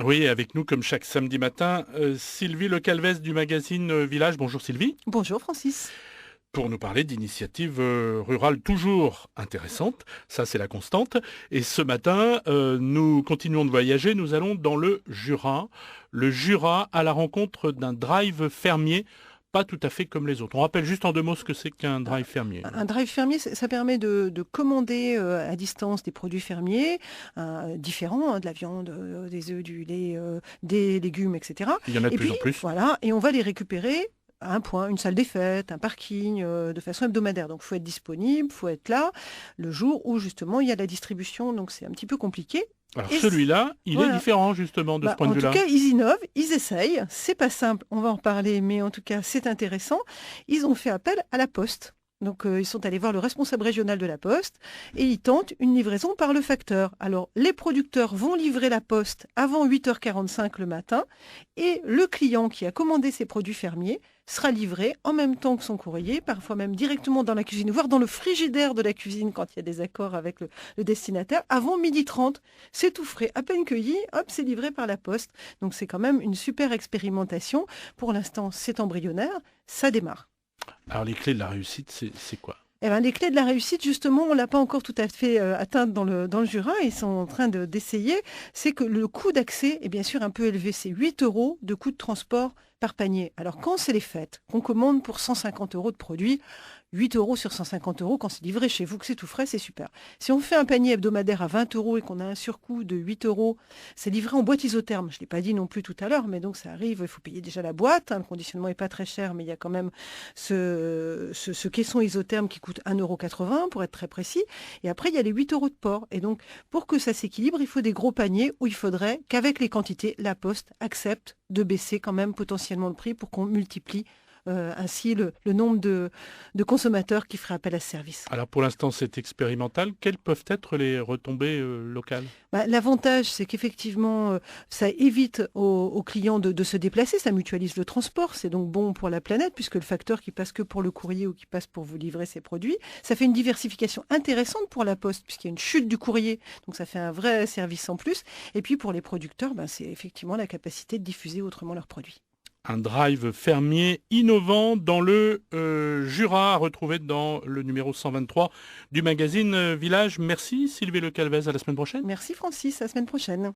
Oui, avec nous, comme chaque samedi matin, Sylvie Le Calvez du magazine Village. Bonjour Sylvie, Bonjour Francis. pour nous parler d'initiatives rurales toujours intéressantes. Ça, c'est la constante. Et ce matin, nous continuons de voyager. Nous allons dans le Jura. Le Jura à la rencontre d'un drive fermier, pas tout à fait comme les autres. On rappelle juste en deux mots ce que c'est qu'un Un drive fermier. un drive fermier, ça permet de commander à distance des produits fermiers différents, hein, de la viande, des œufs, du lait, des légumes, etc. Il y en a de Et plus puis en plus. voilà, et on va les récupérer à un point, une salle des fêtes, un parking, de façon hebdomadaire. Donc il faut être disponible, il faut être là le jour où justement il y a la distribution. Donc c'est un petit peu compliqué. Alors Et celui-là, il est voilà. différent justement de ce Bah, point de en tout vue-là. cas, ils innovent, ils essayent. C'est pas simple, on va en reparler, mais en tout cas, c'est intéressant. Ils ont fait appel à la Poste. Donc, ils sont allés voir le responsable régional de la Poste et ils tentent une livraison par le facteur. Alors, les producteurs vont livrer la Poste avant 8h45 le matin et le client qui a commandé ses produits fermiers sera livré en même temps que son courrier, parfois même directement dans la cuisine, voire dans le frigidaire de la cuisine quand il y a des accords avec le destinataire, avant 12h30. C'est tout frais, à peine cueilli, hop, c'est livré par la Poste. Donc, c'est quand même une super expérimentation. Pour l'instant, c'est embryonnaire, ça démarre. Alors les clés de la réussite, c'est quoi? Eh ben, les clés de la réussite, justement, on ne l'a pas encore tout à fait atteinte dans le Jura. Ils sont en train d'essayer. C'est que le coût d'accès est bien sûr un peu élevé. C'est 8 euros de coût de transport par panier. Alors, quand c'est les fêtes, qu'on commande pour 150 euros de produits, 8 euros sur 150 euros, quand c'est livré chez vous, que c'est tout frais, c'est super. Si on fait un panier hebdomadaire à 20 euros et qu'on a un surcoût de 8 euros, c'est livré en boîte isotherme. Je ne l'ai pas dit non plus tout à l'heure, mais donc ça arrive, il faut payer déjà la boîte. Hein, le conditionnement n'est pas très cher, mais il y a quand même ce caisson isotherme qui coûte 1,80 € pour être très précis. Et après, il y a les 8 euros de port. Et donc, pour que ça s'équilibre, il faut des gros paniers où il faudrait qu'avec les quantités, la Poste accepte de baisser quand même potentiellement le prix pour qu'on multiplie ainsi le nombre de consommateurs qui feraient appel à ce service. Alors pour l'instant, c'est expérimental. Quelles peuvent être les retombées locales? Bah, l'avantage, c'est qu'effectivement, ça évite aux clients de se déplacer, ça mutualise le transport, c'est donc bon pour la planète, puisque le facteur qui passe que pour le courrier ou qui passe pour vous livrer ses produits, ça fait une diversification intéressante pour la Poste, puisqu'il y a une chute du courrier, donc ça fait un vrai service en plus. Et puis pour les producteurs, ben, c'est effectivement la capacité de diffuser autrement leurs produits. Un drive fermier innovant dans le Jura, à retrouver dans le numéro 123 du magazine Village. Merci Sylvie Le Calvez, à la semaine prochaine. Merci Francis, à la semaine prochaine.